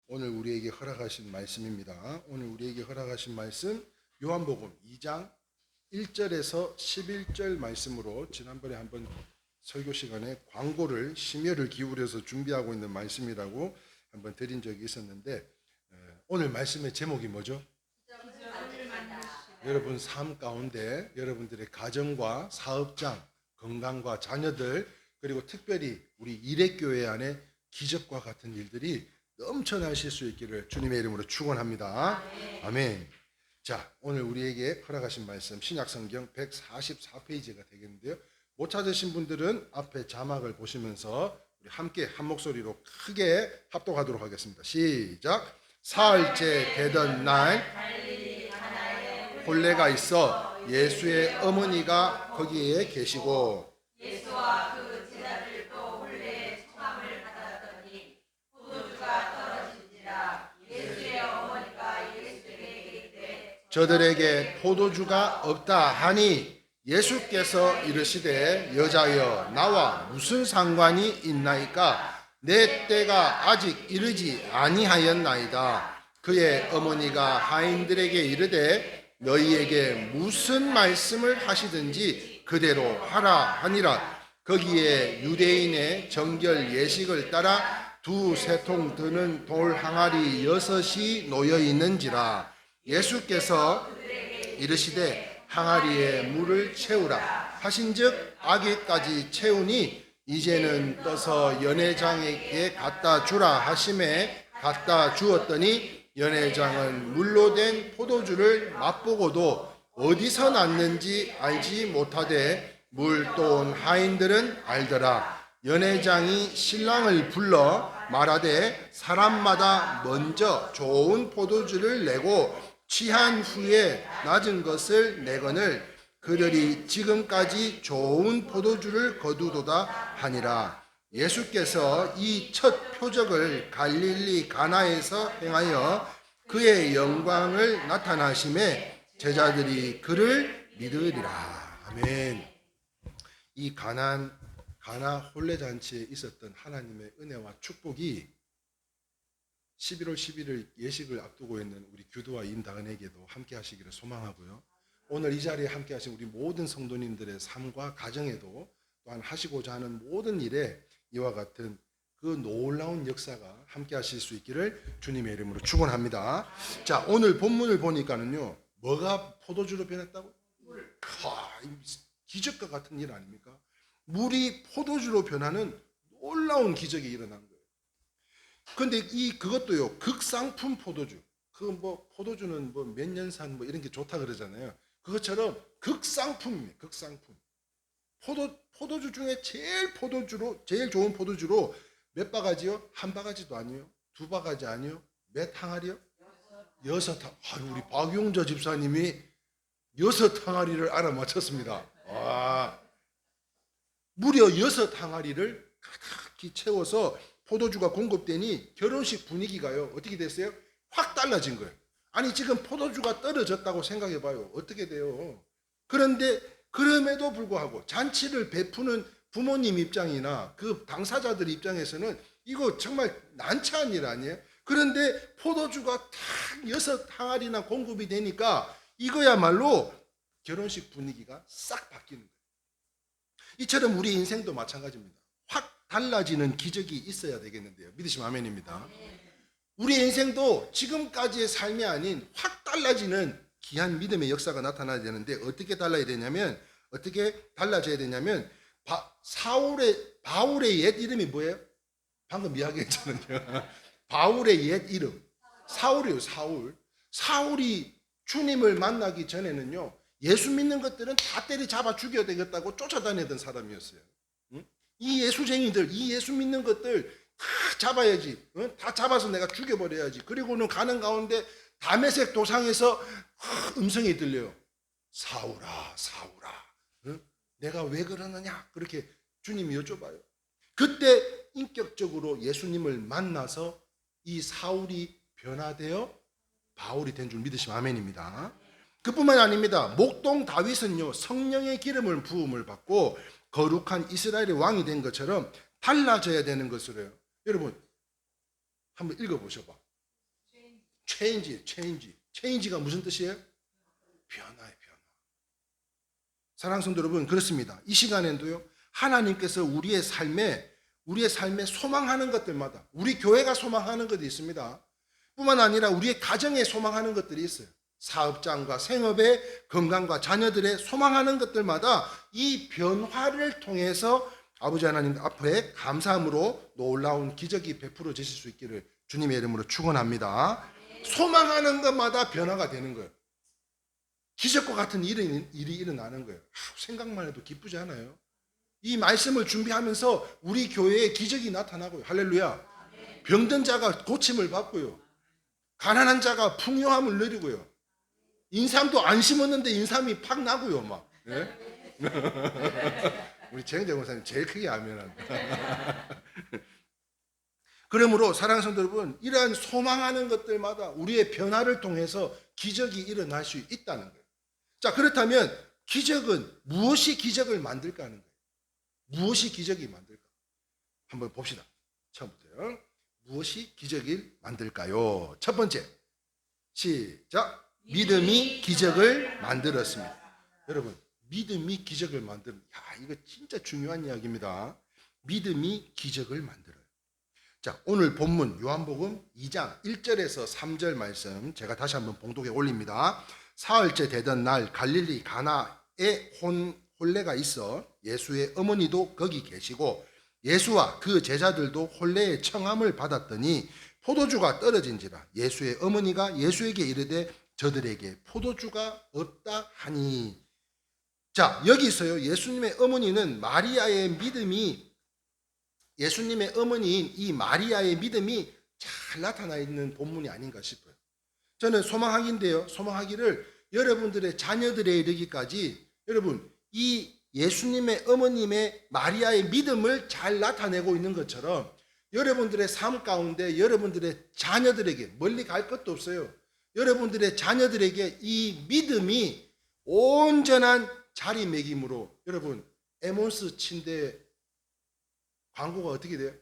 오늘 우리에게 허락하신 말씀입니다. 오늘 우리에게 허락하신 말씀 요한복음 2장 1절에서 11절 말씀으로 지난번에 한번 설교 시간에 광고를 심혈을 기울여서 준비하고 있는 말씀이라고 한번 드린 적이 있었는데 오늘 말씀의 제목이 뭐죠? 여러분 삶 가운데 여러분들의 가정과 사업장, 건강과 자녀들 그리고 특별히 우리 일회교회 안에 기적과 같은 일들이 넘쳐나실 수 있기를 주님의 이름으로 축원합니다. 아멘. 자, 오늘 우리에게 허락하신 말씀 신약성경 144페이지가 되겠는데요. 못 찾으신 분들은 앞에 자막을 보시면서 우리 함께 한 목소리로 크게 합독하도록 하겠습니다. 시작. 사흘째 되던 날 혼례가 있어 예수의 어머니가 거기에 계시고 예수와 그 제자들도 혼례의 청함을 받았더니 포도주가 떨어진지라. 예수의 어머니가 예수에게 이르되 저들에게 포도주가 없다 하니 예수께서 이르시되 여자여 나와 무슨 상관이 있나이까? 내 때가 아직 이르지 아니하였나이다. 그의 어머니가 하인들에게 이르되 너희에게 무슨 말씀을 하시든지 그대로 하라 하니라. 거기에 유대인의 정결 예식을 따라 두세 통 드는 돌 항아리 6이 놓여 있는지라. 예수께서 이르시되 항아리에 물을 채우라 하신즉 아기까지 채우니 이제는 떠서 연회장에게 갖다 주라 하심에 갖다 주었더니 연회장은 물로 된 포도주를 맛보고도 어디서 났는지 알지 못하되 물 떠온 하인들은 알더라. 연회장이 신랑을 불러 말하되 사람마다 먼저 좋은 포도주를 내고 취한 후에 낮은 것을 내거늘 그들이 지금까지 좋은 포도주를 거두도다 하니라. 예수께서 이 첫 표적을 갈릴리 가나에서 행하여 그의 영광을 나타나심에 제자들이 그를 믿으리라. 아멘. 이 가나 혼례 잔치에 있었던 하나님의 은혜와 축복이 11월 11일 예식을 앞두고 있는 우리 규도와 임다은에게도 함께 하시기를 소망하고요. 오늘 이 자리에 함께 하신 우리 모든 성도님들의 삶과 가정에도 또한 하시고자 하는 모든 일에 이와 같은 그 놀라운 역사가 함께 하실 수 있기를 주님의 이름으로 축원합니다. 자, 오늘 본문을 보니까는요. 뭐가 포도주로 변했다고? 물. 기적과 같은 일 아닙니까? 물이 포도주로 변하는 놀라운 기적이 일어난 거예요. 근데 그것도요. 극상품 포도주. 포도주는 몇 년산 이런 게 좋다 그러잖아요. 그것처럼 극상품이에요. 극상품. 포도주 중에 제일 좋은 포도주로 몇 바가지요? 한 바가지도 아니요. 두 바가지 아니요. 몇 항아리요? 6항. 우리 박용자 집사님이 6항아리를 알아맞혔습니다. 와. 무려 6항아리를 가득히 채워서 포도주가 공급되니 결혼식 분위기가요. 어떻게 됐어요? 확 달라진 거예요. 아니 지금 포도주가 떨어졌다고 생각해봐요. 어떻게 돼요? 그런데 그럼에도 불구하고 잔치를 베푸는 부모님 입장이나 그 당사자들 입장에서는 이거 정말 난처한 일 아니에요? 그런데 포도주가 탁 6항아리나 공급이 되니까 이거야말로 결혼식 분위기가 싹 바뀌는 거예요. 이처럼 우리 인생도 마찬가지입니다. 확 달라지는 기적이 있어야 되겠는데요. 믿으시면 아멘입니다. 우리 인생도 지금까지의 삶이 아닌 확 달라지는 귀한 믿음의 역사가 나타나야 되는데 어떻게 달라져야 되냐면 바울의 옛 이름이 뭐예요? 방금 이야기했잖아요. 바울의 옛 이름 사울이에요. 사울이 주님을 만나기 전에는요. 예수 믿는 것들은 다 때려잡아 죽여야 되겠다고 쫓아다니던 사람이었어요. 이 예수쟁이들, 이 예수 믿는 것들 다 잡아야지. 다 잡아서 내가 죽여버려야지. 그리고는 가는 가운데 다메섹 도상에서 음성이 들려요. 사울아, 내가 왜 그러느냐? 그렇게 주님이 여쭤봐요. 그때 인격적으로 예수님을 만나서 이 사울이 변화되어 바울이 된 줄 믿으시면 아멘입니다. 그뿐만 아닙니다. 목동 다윗은요 성령의 기름을 부음을 받고 거룩한 이스라엘의 왕이 된 것처럼 달라져야 되는 것으로요. 여러분 한번 읽어보셔봐. 체인지가 무슨 뜻이에요? 변화예요, 변화. 사랑하는 성도 여러분, 그렇습니다. 이 시간에도요, 하나님께서 우리의 삶에 소망하는 것들마다, 우리 교회가 소망하는 것이 있습니다. 뿐만 아니라 우리의 가정에 소망하는 것들이 있어요. 사업장과 생업의 건강과 자녀들의 소망하는 것들마다 이 변화를 통해서 아버지 하나님 앞에 감사함으로 놀라운 기적이 베풀어지실 수 있기를 주님의 이름으로 축원합니다. 소망하는 것마다 변화가 되는 거예요. 기적과 같은 일이 일어나는 거예요. 생각만 해도 기쁘지 않아요? 이 말씀을 준비하면서 우리 교회에 기적이 나타나고요. 할렐루야. 병든 자가 고침을 받고요. 가난한 자가 풍요함을 누리고요. 인삼도 안 심었는데 인삼이 팍 나고요. 막. 예? 우리 정정 목사님 제일 크게 아멘한다. 그러므로 사랑하는 성도 여러분, 이러한 소망하는 것들마다 우리의 변화를 통해서 기적이 일어날 수 있다는 거예요. 자, 그렇다면 기적은 무엇이 기적을 만들까 하는 거예요. 무엇이 기적이 만들까? 한번 봅시다. 처음부터요. 무엇이 기적을 만들까요? 첫 번째, 시작. 믿음이 기적을 만들었습니다. 여러분, 믿음이 기적을 만드는, 이거 진짜 중요한 이야기입니다. 믿음이 기적을 만들어요. 자, 오늘 본문 요한복음 2장 1절에서 3절 말씀 제가 다시 한번 봉독에 올립니다. 사흘째 되던 날 갈릴리 가나에 혼례가 있어 예수의 어머니도 거기 계시고 예수와 그 제자들도 혼례의 청함을 받았더니 포도주가 떨어진지라 예수의 어머니가 예수에게 이르되 저들에게 포도주가 없다 하니. 자, 여기서요, 예수님의 어머니는 예수님의 어머니인 이 마리아의 믿음이 잘 나타나 있는 본문이 아닌가 싶어요. 저는 소망하기인데요, 소망하기를 여러분들의 자녀들에 이르기까지 여러분, 이 예수님의 어머님의 마리아의 믿음을 잘 나타내고 있는 것처럼 여러분들의 삶 가운데 여러분들의 자녀들에게 멀리 갈 것도 없어요. 여러분들의 자녀들에게 이 믿음이 온전한 자리매김으로, 여러분, 에몬스 침대 광고가 어떻게 돼요?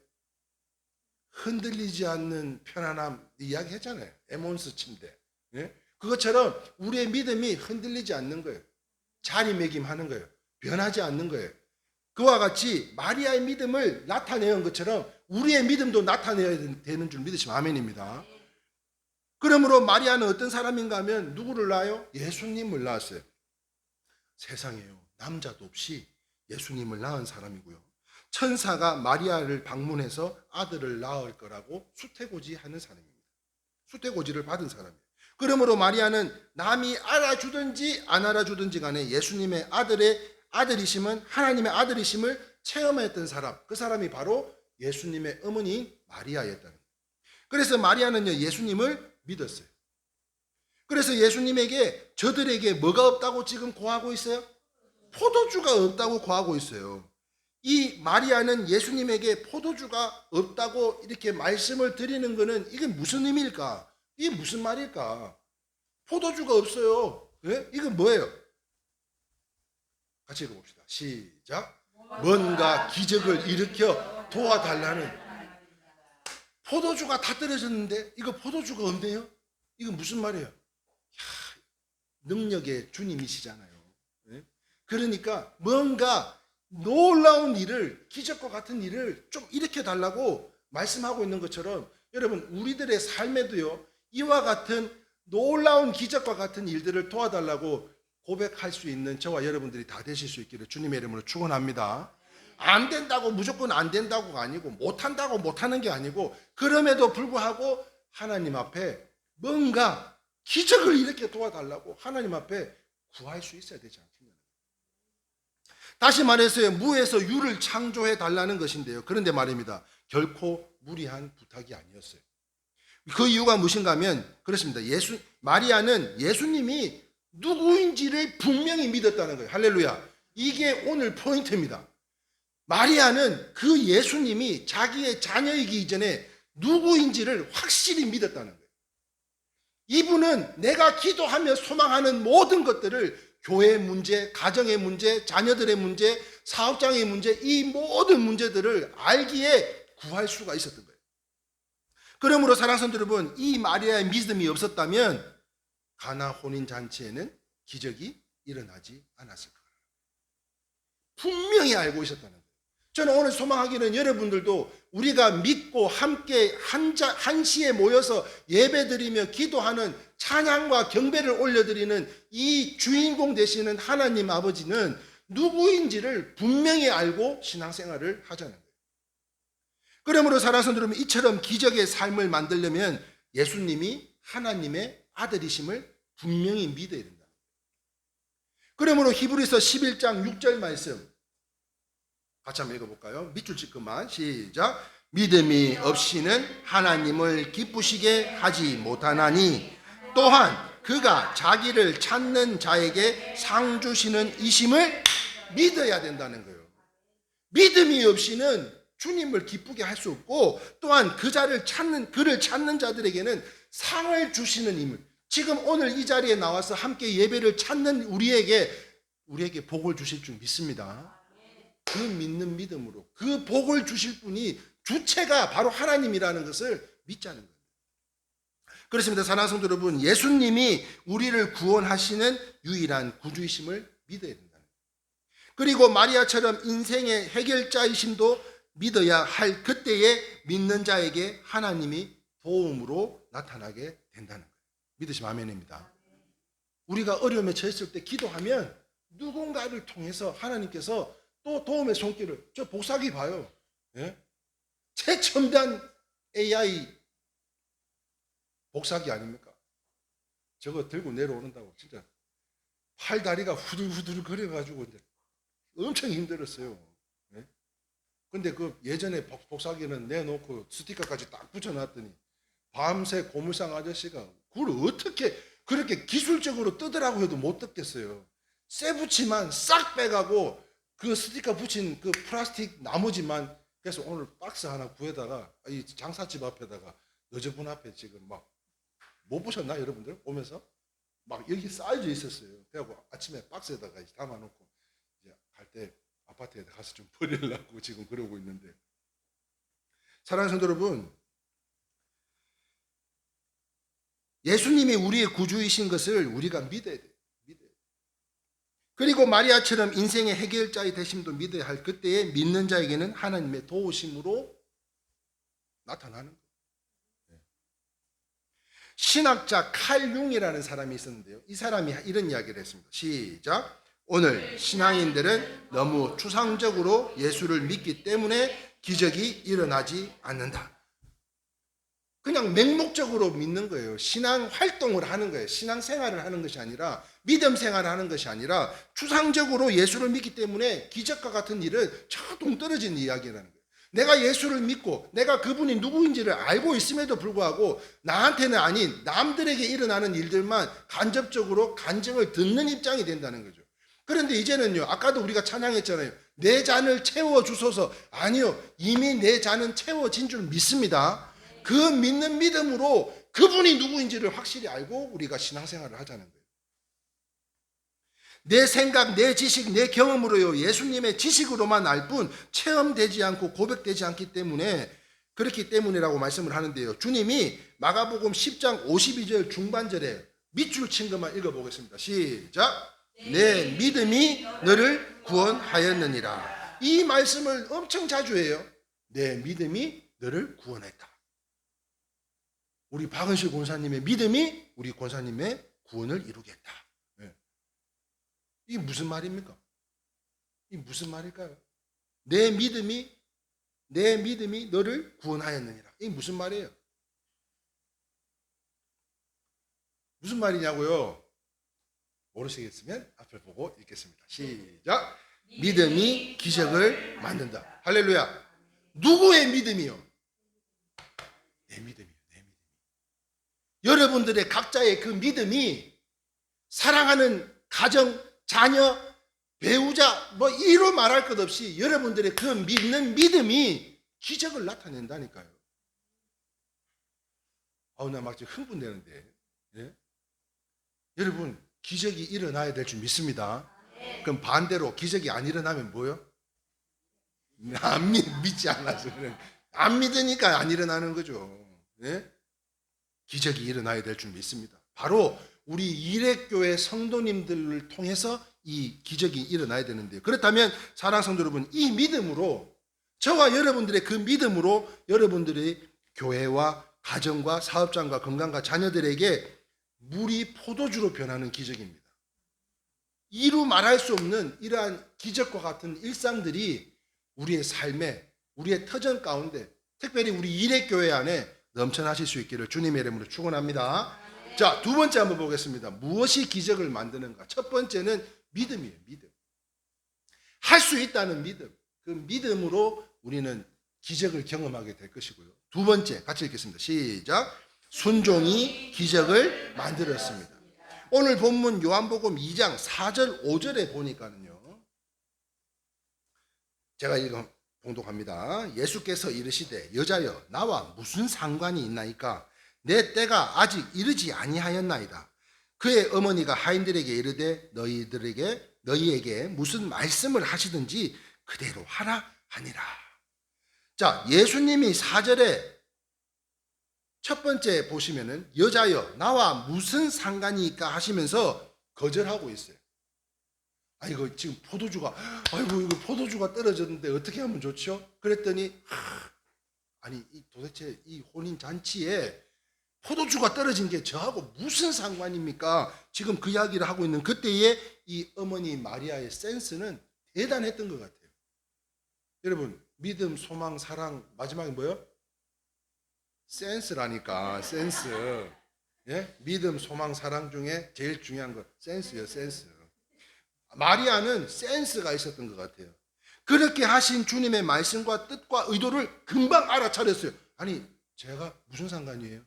흔들리지 않는 편안함 이야기 했잖아요. 에몬스 침대. 예? 그것처럼 우리의 믿음이 흔들리지 않는 거예요. 자리매김하는 거예요. 변하지 않는 거예요. 그와 같이 마리아의 믿음을 나타내는 것처럼 우리의 믿음도 나타내야 되는 줄 믿으시면 아멘입니다. 그러므로 마리아는 어떤 사람인가 하면 누구를 낳아요? 예수님을 낳았어요. 세상에요, 남자도 없이 예수님을 낳은 사람이고요. 천사가 마리아를 방문해서 아들을 낳을 거라고 수태고지하는 사람입니다. 수태고지를 받은 사람이에요. 그러므로 마리아는 남이 알아주든지 안 알아주든지 간에 예수님의 아들이심은, 하나님의 아들이심을 체험했던 사람, 그 사람이 바로 예수님의 어머니인 마리아였다는 거예요. 그래서 마리아는요, 예수님을 믿었어요. 그래서 예수님에게 저들에게 뭐가 없다고 지금 고하고 있어요? 포도주가 없다고 고하고 있어요. 이 마리아는 예수님에게 포도주가 없다고 이렇게 말씀을 드리는 것은 이게 무슨 의미일까? 이게 무슨 말일까? 포도주가 없어요. 네? 이건 뭐예요? 같이 읽어봅시다. 시작. 뭔가 기적을 일으켜 도와달라는. 포도주가 다 떨어졌는데 이거 포도주가 없네요? 이건 무슨 말이에요? 능력의 주님이시잖아요. 네? 그러니까 뭔가 놀라운 일을, 기적과 같은 일을 좀 일으켜달라고 말씀하고 있는 것처럼 여러분, 우리들의 삶에도요, 이와 같은 놀라운 기적과 같은 일들을 도와달라고 고백할 수 있는 저와 여러분들이 다 되실 수 있기를 주님의 이름으로 축원합니다. 안 된다고 무조건 안 된다고가 아니고, 못한다고 못하는 게 아니고, 그럼에도 불구하고 하나님 앞에 뭔가 기적을 일으켜 도와달라고 하나님 앞에 구할 수 있어야 되지 않겠냐. 다시 말해서 무에서 유를 창조해 달라는 것인데요, 그런데 말입니다, 결코 무리한 부탁이 아니었어요. 그 이유가 무엇인가 하면 그렇습니다. 마리아는 예수님이 누구인지를 분명히 믿었다는 거예요. 할렐루야. 이게 오늘 포인트입니다. 마리아는 그 예수님이 자기의 자녀이기 이전에 누구인지를 확실히 믿었다는 거예요. 이분은 내가 기도하며 소망하는 모든 것들을, 교회의 문제, 가정의 문제, 자녀들의 문제, 사업장의 문제, 이 모든 문제들을 알기에 구할 수가 있었던 거예요. 그러므로 사랑하는 성도 여러분, 이 마리아의 믿음이 없었다면 가나 혼인 잔치에는 기적이 일어나지 않았을 거예요. 분명히 알고 있었다는 거예요. 저는 오늘 소망하기는 여러분들도 우리가 믿고 함께 한시에 모여서 예배드리며 기도하는 찬양과 경배를 올려드리는 이 주인공 되시는 하나님 아버지는 누구인지를 분명히 알고 신앙생활을 하자는 거예요. 그러므로 사랑하는 성도 여러분, 이처럼 기적의 삶을 만들려면 예수님이 하나님의 아들이심을 분명히 믿어야 된다. 그러므로 히브리서 11장 6절 말씀 같이 한번 읽어볼까요? 밑줄 찍고만 시작. 믿음이 없이는 하나님을 기쁘시게 하지 못하나니 또한 그가 자기를 찾는 자에게 상 주시는 이심을 믿어야 된다는 거예요. 믿음이 없이는 주님을 기쁘게 할 수 없고 또한 그를 찾는 자들에게는 상을 주시는 힘을, 지금 오늘 이 자리에 나와서 함께 예배를 찾는 우리에게 복을 주실 줄 믿습니다. 그 믿는 믿음으로 그 복을 주실 분이 주체가 바로 하나님이라는 것을 믿자는 거예요. 그렇습니다. 사랑하는 성도 여러분, 예수님이 우리를 구원하시는 유일한 구주이심을 믿어야 된다는 거예요. 그리고 마리아처럼 인생의 해결자이심도 믿어야 할 그때에 믿는 자에게 하나님이 도움으로 나타나게 된다는 거예요. 믿으시면 아멘입니다. 우리가 어려움에 처했을 때 기도하면 누군가를 통해서 하나님께서 또 도움의 손길을, 저 복사기 봐요. 예? 최첨단 AI 복사기 아닙니까? 저거 들고 내려오는다고 진짜 팔다리가 후들후들 거려가지고 엄청 힘들었어요. 예? 근데 그 예전에 복사기는 내놓고 스티커까지 딱 붙여놨더니 밤새 고물상 아저씨가 그걸 어떻게 그렇게 기술적으로 뜨더라고 해도 못 뜯겠어요. 쇠붙이만 싹 빼가고 그 스티커 붙인 그 플라스틱 나머지만, 그래서 오늘 박스 하나 구해다가 이 장사집 앞에다가 여자분 앞에 지금 막 못 보셨나 여러분들 오면서 막 여기 쌓여져 있었어요. 그래갖고 아침에 박스에다가 담아놓고 이제 갈 때 아파트에 가서 좀 버리려고 지금 그러고 있는데, 사랑하는 성도 여러분, 예수님이 우리의 구주이신 것을 우리가 믿어야 돼요. 그리고 마리아처럼 인생의 해결자의 되심도 믿어야 할 그때에 믿는 자에게는 하나님의 도우심으로 나타나는 거예요. 신학자 칼 융이라는 사람이 있었는데요. 이 사람이 이런 이야기를 했습니다. 시작. 오늘 신앙인들은 너무 추상적으로 예수를 믿기 때문에 기적이 일어나지 않는다. 그냥 맹목적으로 믿는 거예요. 신앙 활동을 하는 거예요. 신앙 생활을 하는 것이 아니라, 믿음 생활을 하는 것이 아니라 추상적으로 예수를 믿기 때문에 기적과 같은 일은 저 동떨어진 이야기라는 거예요. 내가 예수를 믿고 내가 그분이 누구인지를 알고 있음에도 불구하고 나한테는 아닌 남들에게 일어나는 일들만 간접적으로 간증을 듣는 입장이 된다는 거죠. 그런데 이제는요, 아까도 우리가 찬양했잖아요. 내 잔을 채워주소서. 아니요, 이미 내 잔은 채워진 줄 믿습니다. 그 믿는 믿음으로 그분이 누구인지를 확실히 알고 우리가 신앙생활을 하자는 거예요. 내 생각, 내 지식, 내 경험으로요, 예수님의 지식으로만 알 뿐 체험되지 않고 고백되지 않기 때문에, 그렇기 때문이라고 말씀을 하는데요. 주님이 마가복음 10장 52절 중반절에 밑줄 친 것만 읽어보겠습니다. 시작. 내 믿음이 너를 구원하였느니라. 이 말씀을 엄청 자주 해요. 내 믿음이 너를 구원했다. 우리 박은실 권사님의 믿음이 우리 권사님의 구원을 이루겠다. 네. 이게 무슨 말입니까? 이게 무슨 말일까요? 내 믿음이 너를 구원하였느니라. 이게 무슨 말이에요? 무슨 말이냐고요? 모르시겠으면 앞을 보고 읽겠습니다. 시작. 믿음이 기적을 만든다. 할렐루야. 누구의 믿음이요? 내 믿음이요. 여러분들의 각자의 그 믿음이 사랑하는 가정, 자녀, 배우자 뭐 이로 말할 것 없이 여러분들의 그 믿는 믿음이 기적을 나타낸다니까요. 나 막 지금 흥분되는데. 예? 여러분, 기적이 일어나야 될 줄 믿습니다. 그럼 반대로 기적이 안 일어나면 뭐요? 믿지 않아서. 안 믿으니까 안 일어나는 거죠. 예? 기적이 일어나야 될 줄 믿습니다. 바로 우리 일회교회 성도님들을 통해서 이 기적이 일어나야 되는데요. 그렇다면 사랑하는 성도 여러분, 이 믿음으로, 저와 여러분들의 그 믿음으로 여러분들의 교회와 가정과 사업장과 건강과 자녀들에게 물이 포도주로 변하는 기적입니다. 이루 말할 수 없는 이러한 기적과 같은 일상들이 우리의 삶에, 우리의 터전 가운데, 특별히 우리 일회교회 안에 넘쳐나실 수 있기를 주님의 이름으로 축원합니다. 자, 두 번째 한번 보겠습니다. 무엇이 기적을 만드는가? 첫 번째는 믿음이에요. 믿음. 할 수 있다는 믿음. 그 믿음으로 우리는 기적을 경험하게 될 것이고요. 두 번째, 같이 읽겠습니다. 시작. 순종이 기적을 만들었습니다. 오늘 본문 요한복음 2장 4절 5절에 보니까는요, 제가 이거 봉독합니다. 예수께서 이르시되 여자여 나와 무슨 상관이 있나이까? 내 때가 아직 이르지 아니하였나이다. 그의 어머니가 하인들에게 이르되 너희에게 무슨 말씀을 하시든지 그대로 하라 하니라. 자, 예수님이 4절에 첫 번째 보시면은 여자여 나와 무슨 상관이니까 하시면서 거절하고 있어요. 이거 지금 포도주가 이거 포도주가 떨어졌는데 어떻게 하면 좋죠? 그랬더니 도대체 이 혼인 잔치에 포도주가 떨어진 게 저하고 무슨 상관입니까? 지금 그 이야기를 하고 있는 그때의 이 어머니 마리아의 센스는 대단했던 것 같아요. 여러분, 믿음, 소망, 사랑, 마지막에 뭐요? 센스라니까. 센스. 예? 믿음, 소망, 사랑 중에 제일 중요한 거 센스예요. 센스. 마리아는 센스가 있었던 것 같아요. 그렇게 하신 주님의 말씀과 뜻과 의도를 금방 알아차렸어요. 제가 무슨 상관이에요?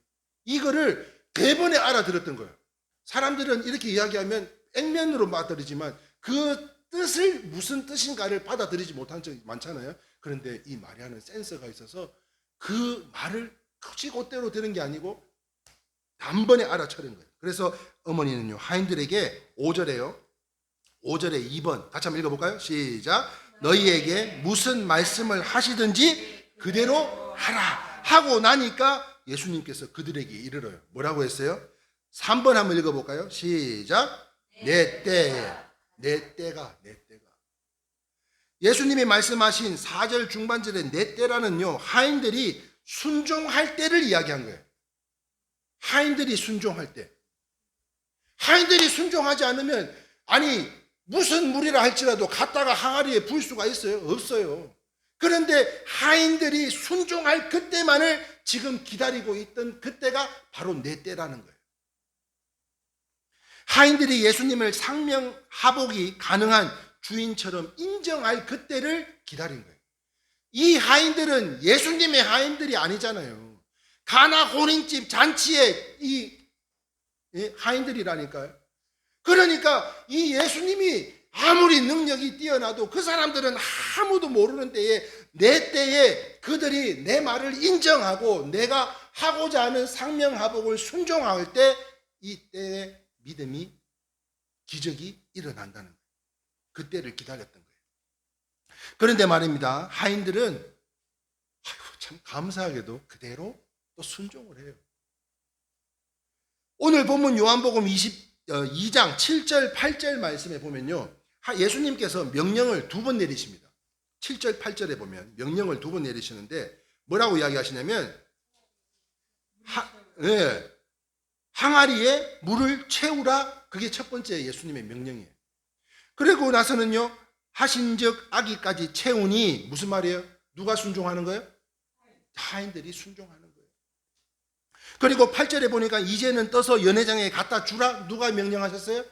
이거를 대번에 알아들었던 거예요. 사람들은 이렇게 이야기하면 액면으로 받아들이지만 그 뜻을 무슨 뜻인가를 받아들이지 못한 적이 많잖아요. 그런데 이 마리아는 센스가 있어서 그 말을 곧대로 되는 게 아니고 단번에 알아차린 거예요. 그래서 어머니는요, 하인들에게 5절에 2번 같이 한번 읽어볼까요? 시작. 너희에게 무슨 말씀을 하시든지 그대로 하라 하고 나니까 예수님께서 그들에게 이르러요. 뭐라고 했어요? 3번 한번 읽어볼까요? 시작. 내 때가. 예수님이 말씀하신 4절 중반절의 내 때라는요, 하인들이 순종할 때를 이야기한 거예요. 하인들이 순종할 때. 하인들이 순종하지 않으면 무슨 무리라 할지라도 갔다가 항아리에 부을 수가 있어요? 없어요. 그런데 하인들이 순종할 그때만을 지금 기다리고 있던 그때가 바로 내 때라는 거예요. 하인들이 예수님을 상명하복이 가능한 주인처럼 인정할 그때를 기다린 거예요. 이 하인들은 예수님의 하인들이 아니잖아요. 가나 혼인집 잔치에 이 하인들이라니까요. 그러니까 이 예수님이 아무리 능력이 뛰어나도 그 사람들은 아무도 모르는 내 때에 그들이 내 말을 인정하고 내가 하고자 하는 상명하복을 순종할 때 이 때에 믿음이 기적이 일어난다는 거예요. 그때를 기다렸던 거예요. 그런데 말입니다. 하인들은 참 감사하게도 그대로 또 순종을 해요. 오늘 본문 요한복음 22장 7절 8절 말씀에 보면요, 예수님께서 명령을 2번 내리십니다. 7절 8절에 보면 명령을 2번 내리시는데 뭐라고 이야기하시냐면 항아리에 물을 채우라. 그게 첫 번째 예수님의 명령이에요. 그리고 나서는요, 하신즉 아기까지 채우니 무슨 말이에요? 누가 순종하는 거예요? 하인들이 순종하는 거예요. 그리고 8절에 보니까 이제는 떠서 연회장에 갖다 주라. 누가 명령하셨어요?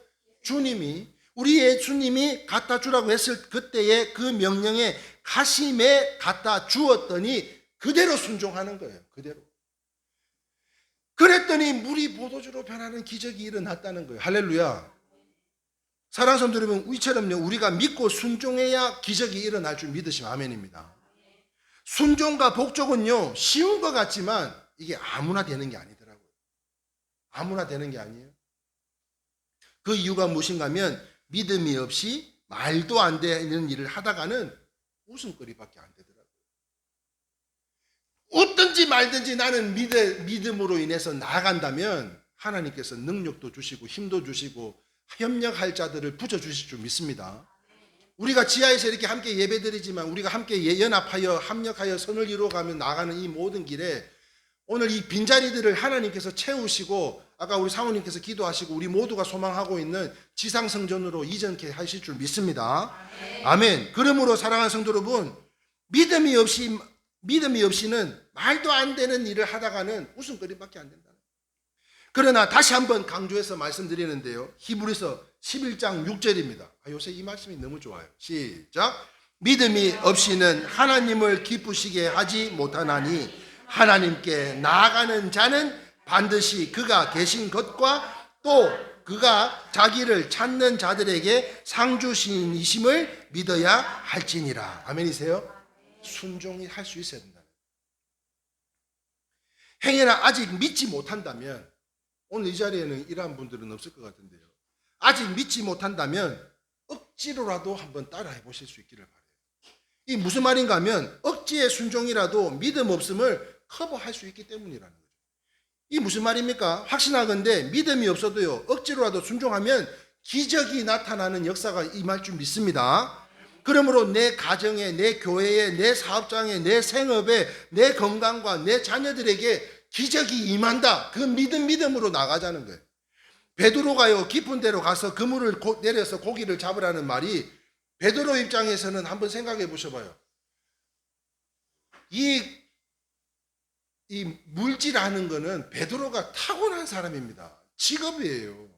주님이. 우리 예수님이 갖다 주라고 했을 그때의 그 명령에 가심에 갖다 주었더니 그대로 순종하는 거예요. 그대로. 그랬더니 물이 포도주로 변하는 기적이 일어났다는 거예요. 할렐루야. 사랑하는 성도 여러분, 이처럼요, 우리가 믿고 순종해야 기적이 일어날 줄 믿으시면 아멘입니다. 순종과 복종은요, 쉬운 것 같지만 이게 아무나 되는 게 아니더라고요. 아무나 되는 게 아니에요. 그 이유가 무엇인가 하면 믿음이 없이 말도 안 되는 일을 하다가는 웃음거리밖에 안 되더라고요. 웃든지 말든지 나는 믿음으로 인해서 나아간다면 하나님께서 능력도 주시고 힘도 주시고 협력할 자들을 붙여주실 줄 믿습니다. 우리가 지하에서 이렇게 함께 예배드리지만 우리가 함께 연합하여 합력하여 선을 이루어가며 나가는 이 모든 길에 오늘 이 빈자리들을 하나님께서 채우시고 아까 우리 사모님께서 기도하시고 우리 모두가 소망하고 있는 지상성전으로 이전케 하실 줄 믿습니다. 아멘. 그러므로 사랑하는 성도 여러분, 믿음이 없이는 말도 안 되는 일을 하다가는 웃음거리밖에 안 된다. 그러나 다시 한번 강조해서 말씀드리는데요. 히브리서 11장 6절입니다. 요새 이 말씀이 너무 좋아요. 시작. 믿음이 없이는 하나님을 기쁘시게 하지 못하나니 하나님께 나아가는 자는 반드시 그가 계신 것과 또 그가 자기를 찾는 자들에게 상주신이심을 믿어야 할지니라. 아멘이세요? 순종이 할 수 있어야 된다. 행여나 아직 믿지 못한다면 오늘 이 자리에는 이러한 분들은 없을 것 같은데요. 아직 믿지 못한다면 억지로라도 한번 따라해 보실 수 있기를 바라요. 이 무슨 말인가 하면 억지의 순종이라도 믿음 없음을 커버할 수 있기 때문이라는 거죠. 이 무슨 말입니까? 확신하건대 믿음이 없어도요 억지로라도 순종하면 기적이 나타나는 역사가 임할 줄 믿습니다. 그러므로 내 가정에, 내 교회에, 내 사업장에, 내 생업에, 내 건강과 내 자녀들에게 기적이 임한다. 그 믿음으로 나가자는 거예요. 베드로가요 깊은 데로 가서 그물을 내려서 고기를 잡으라는 말이 베드로 입장에서는 한번 생각해 보셔봐요. 이 물질하는 거는 베드로가 타고난 사람입니다. 직업이에요.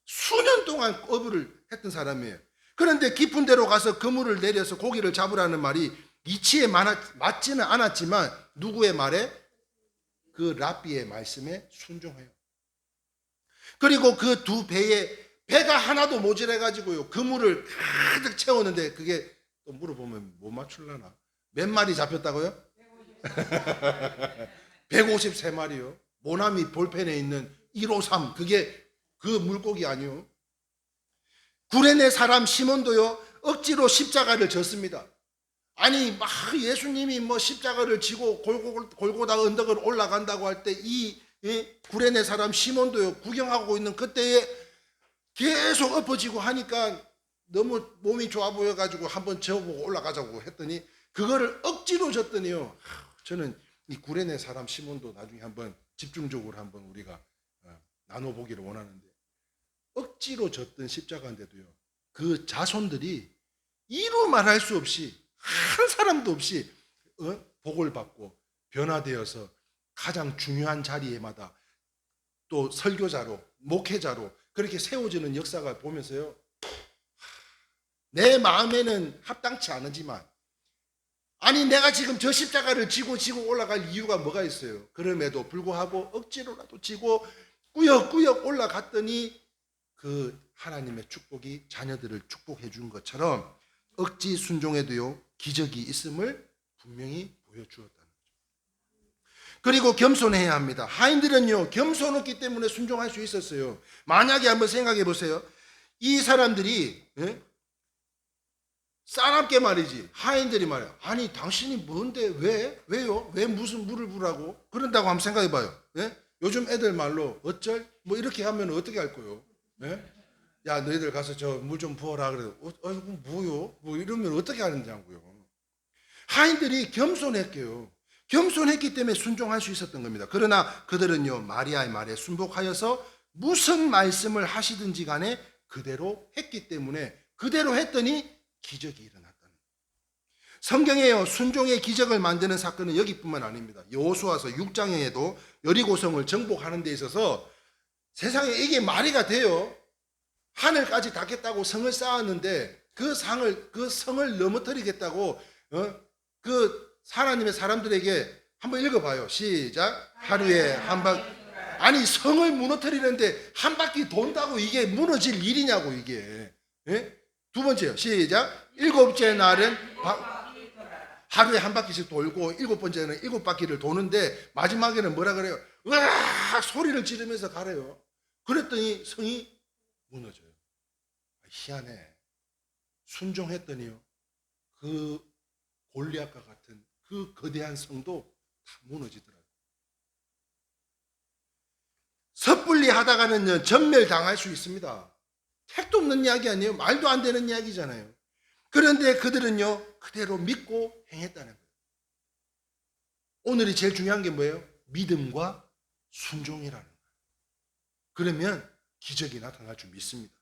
수년 동안 어부를 했던 사람이에요. 그런데 깊은 데로 가서 그물을 내려서 고기를 잡으라는 말이 이치에 맞지는 않았지만 누구의 말에? 그 랍비의 말씀에 순종해요. 그리고 그 두 배가 하나도 모자라가지고요 그물을 가득 채웠는데 그게 또 물어보면 못 맞출라나? 몇 마리 잡혔다고요? 153마리요. 모나미 볼펜에 있는 153 그게 그 물고기 아니요. 구레네 사람 시몬도요 억지로 십자가를 졌습니다. 아니 막 예수님이 뭐 십자가를 지고 골고다 언덕을 올라간다고 할 때 이 구레네 사람 시몬도요 구경하고 있는 그때에 계속 엎어지고 하니까 너무 몸이 좋아 보여가지고 한번 저보고 올라가자고 했더니 그거를 억지로 졌더니요. 저는 이 구레네 사람 시몬도 나중에 한번 집중적으로 한번 우리가 나눠보기를 원하는데 억지로 졌던 십자가인데도요 그 자손들이 이루 말할 수 없이 한 사람도 없이 복을 받고 변화되어서 가장 중요한 자리에마다 또 설교자로 목회자로 그렇게 세워지는 역사가 보면서요 내 마음에는 합당치 않지만 아니 내가 지금 저 십자가를 지고 올라갈 이유가 뭐가 있어요? 그럼에도 불구하고 억지로라도 지고 꾸역꾸역 올라갔더니 그 하나님의 축복이 자녀들을 축복해 준 것처럼 억지 순종에도요 기적이 있음을 분명히 보여주었다는 거죠. 그리고 겸손해야 합니다. 하인들은요 겸손 없기 때문에 순종할 수 있었어요. 만약에 한번 생각해 보세요. 이 사람들이 싸납게 말이지 하인들이 말이야 아니 당신이 뭔데 왜요? 왜 무슨 물을 부라고? 그런다고 한번 생각해 봐요. 요즘 애들 말로 어쩔? 뭐 이렇게 하면 어떻게 할 거요? 야 너희들 가서 저 물 좀 부어라 그래도 아이고 뭐요? 뭐 이러면 어떻게 하느냐고요. 하인들이 겸손했게요. 겸손했기 때문에 순종할 수 있었던 겁니다. 그러나 그들은요 마리아의 말에 순복하여서 무슨 말씀을 하시든지 간에 그대로 했기 때문에 그대로 했더니 기적이 일어났다는 거예요. 성경에요 순종의 기적을 만드는 사건은 여기뿐만 아닙니다. 여호수아서 6장에도 여리고성을 정복하는 데 있어서 세상에 이게 말이가 돼요. 하늘까지 닿겠다고 성을 쌓았는데 그 성을 넘어뜨리겠다고 그 하나님의 사람들에게 한번 읽어봐요. 시작. 하루에 한 바퀴 아니 성을 무너뜨리는데 한 바퀴 돈다고 이게 무너질 일이냐고 이게. 두 번째요. 시작. 일곱째 날은 하루에 한 바퀴씩 돌고 일곱 번째는 일곱 바퀴를 도는데 마지막에는 뭐라 그래요? 으악 소리를 지르면서 가래요. 그랬더니 성이 무너져요. 희한해. 순종했더니요 그 골리앗과 같은 그 거대한 성도 다 무너지더라고요. 섣불리 하다가는 전멸당할 수 있습니다. 택도 없는 이야기 아니에요. 말도 안 되는 이야기잖아요. 그런데 그들은요 그대로 믿고 행했다는 거예요. 오늘이 제일 중요한 게 뭐예요? 믿음과 순종이라는 거예요. 그러면 기적이 나타날 줄 믿습니다.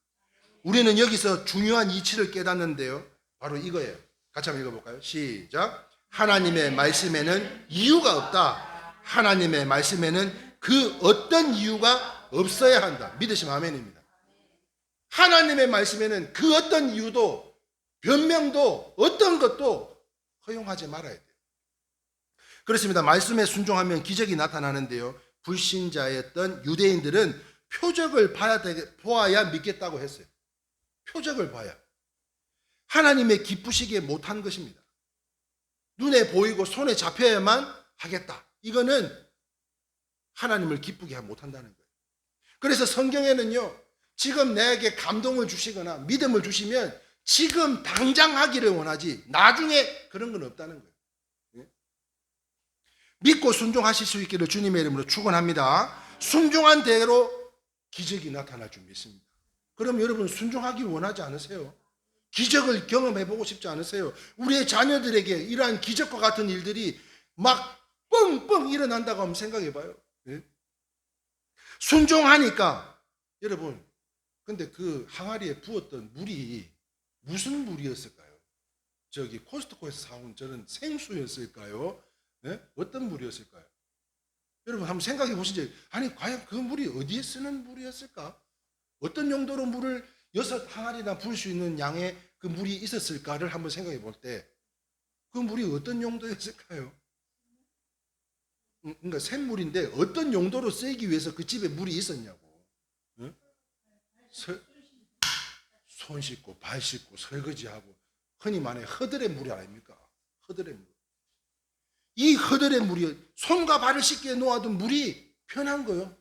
우리는 여기서 중요한 이치를 깨닫는데요, 바로 이거예요. 같이 한번 읽어볼까요? 시작. 하나님의 말씀에는 이유가 없다. 하나님의 말씀에는 그 어떤 이유가 없어야 한다. 믿으시면 아멘입니다. 하나님의 말씀에는 그 어떤 이유도 변명도 어떤 것도 허용하지 말아야 돼요. 그렇습니다. 말씀에 순종하면 기적이 나타나는데요, 불신자였던 유대인들은 표적을 보아야 믿겠다고 했어요. 표적을 봐야. 하나님의 기쁘시게 못한 것입니다. 눈에 보이고 손에 잡혀야만 하겠다. 이거는 하나님을 기쁘게 못한다는 거예요. 그래서 성경에는요, 지금 내게 감동을 주시거나 믿음을 주시면 지금 당장 하기를 원하지 나중에 그런 건 없다는 거예요. 믿고 순종하실 수 있기를 주님의 이름으로 축원합니다. 순종한 대로 기적이 나타날 줄 믿습니다. 그럼 여러분 순종하기 원하지 않으세요? 기적을 경험해보고 싶지 않으세요? 우리의 자녀들에게 이러한 기적과 같은 일들이 막 뻥뻥 일어난다고 한번 생각해봐요. 순종하니까 여러분, 근데 그 항아리에 부었던 물이 무슨 물이었을까요? 저기 코스트코에서 사온 저런 생수였을까요? 어떤 물이었을까요? 여러분 한번 생각해 보시죠. 아니 과연 그 물이 어디에 쓰는 물이었을까? 어떤 용도로 물을 6 항아리나 부을 수 있는 양의 그 물이 있었을까를 한번 생각해 볼 때 그 물이 어떤 용도였을까요? 그러니까 샘물인데 어떤 용도로 쓰이기 위해서 그 집에 물이 있었냐고. 손 씻고 발 씻고 설거지하고 흔히 말해 허들의 물이 아닙니까? 허들의 물. 이 허들의 물이 손과 발을 씻게 놓아둔 물이 변한 거예요.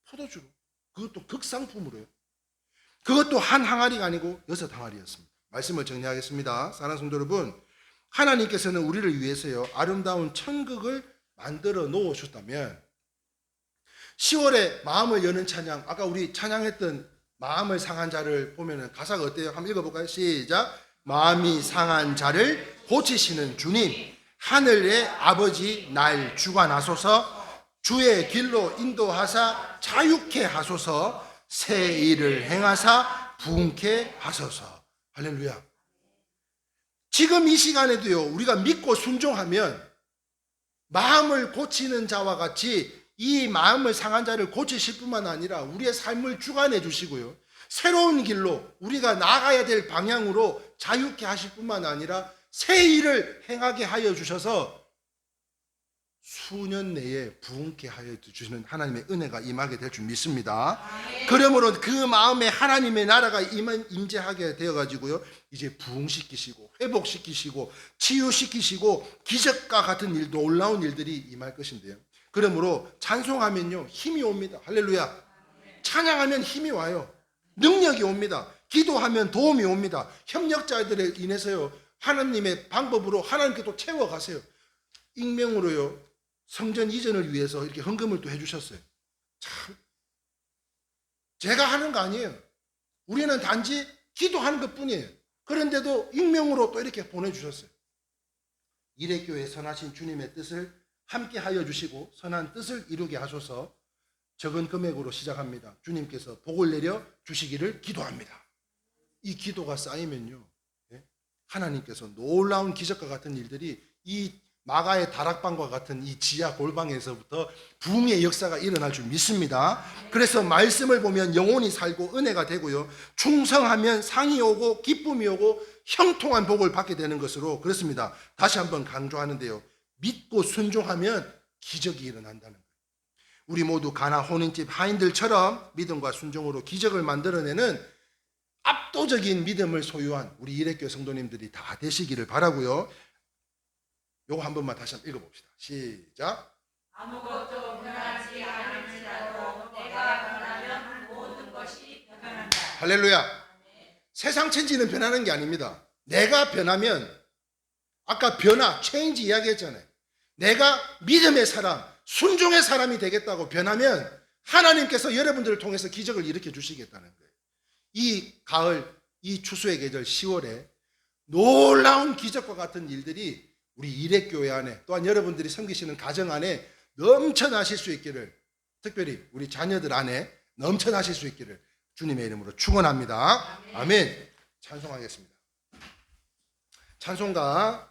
포도주로. 그것도 극상품으로요. 그것도 한 항아리가 아니고 6 항아리였습니다. 말씀을 정리하겠습니다. 사랑하는 성도 여러분, 하나님께서는 우리를 위해서요 아름다운 천국을 만들어 놓으셨다면 10월에 마음을 여는 찬양, 아까 우리 찬양했던 마음을 상한 자를 보면 가사가 어때요? 한번 읽어볼까요? 시작. 마음이 상한 자를 고치시는 주님, 하늘의 아버지 날 주관하소서. 주의 길로 인도하사 자유케 하소서. 새 일을 행하사 부흥케 하소서. 할렐루야. 지금 이 시간에도요 우리가 믿고 순종하면 마음을 고치는 자와 같이 이 마음을 상한 자를 고치실 뿐만 아니라 우리의 삶을 주관해 주시고요, 새로운 길로 우리가 나아가야 될 방향으로 자유케 하실 뿐만 아니라 새 일을 행하게 하여 주셔서 수년 내에 부흥케 하여 주시는 하나님의 은혜가 임하게 될 줄 믿습니다. 그러므로 그 마음에 하나님의 나라가 임재하게 되어가지고요 이제 부흥시키시고 회복시키시고 치유시키시고 기적과 같은 일, 놀라운 일들이 임할 것인데요, 그러므로 찬송하면요 힘이 옵니다. 할렐루야. 찬양하면 힘이 와요. 능력이 옵니다. 기도하면 도움이 옵니다. 협력자들에 인해서요 하나님의 방법으로 하나님께 또 채워가세요. 익명으로요 성전 이전을 위해서 이렇게 헌금을 또 해주셨어요. 참, 제가 하는 거 아니에요. 우리는 단지 기도하는 것 뿐이에요. 그런데도 익명으로 또 이렇게 보내주셨어요. 이레교회 선하신 주님의 뜻을 함께 하여 주시고 선한 뜻을 이루게 하소서. 적은 금액으로 시작합니다. 주님께서 복을 내려 주시기를 기도합니다. 이 기도가 쌓이면요 하나님께서 놀라운 기적과 같은 일들이 이 마가의 다락방과 같은 이 지하 골방에서부터 부흥의 역사가 일어날 줄 믿습니다. 그래서 말씀을 보면 영혼이 살고 은혜가 되고요, 충성하면 상이 오고 기쁨이 오고 형통한 복을 받게 되는 것으로 그렇습니다. 다시 한번 강조하는데요, 믿고 순종하면 기적이 일어난다는 거예요. 우리 모두 가나 혼인집 하인들처럼 믿음과 순종으로 기적을 만들어내는 압도적인 믿음을 소유한 우리 이레교회 성도님들이 다 되시기를 바라고요. 요거 한 번만 다시 한번 읽어봅시다. 시작. 아무것도 변하지 않을지라도 내가 변하면 모든 것이 변한다. 할렐루야. 세상 천지는 변하는 게 아닙니다. 내가 변하면, 아까 변화, 체인지 이야기했잖아요. 내가 믿음의 사람, 순종의 사람이 되겠다고 변하면 하나님께서 여러분들을 통해서 기적을 일으켜 주시겠다는 거예요. 이 가을, 이 추수의 계절 10월에 놀라운 기적과 같은 일들이 우리 일회교회 안에, 또한 여러분들이 섬기시는 가정 안에 넘쳐나실 수 있기를, 특별히 우리 자녀들 안에 넘쳐나실 수 있기를 주님의 이름으로 축원합니다. 아멘. 찬송하겠습니다. 찬송가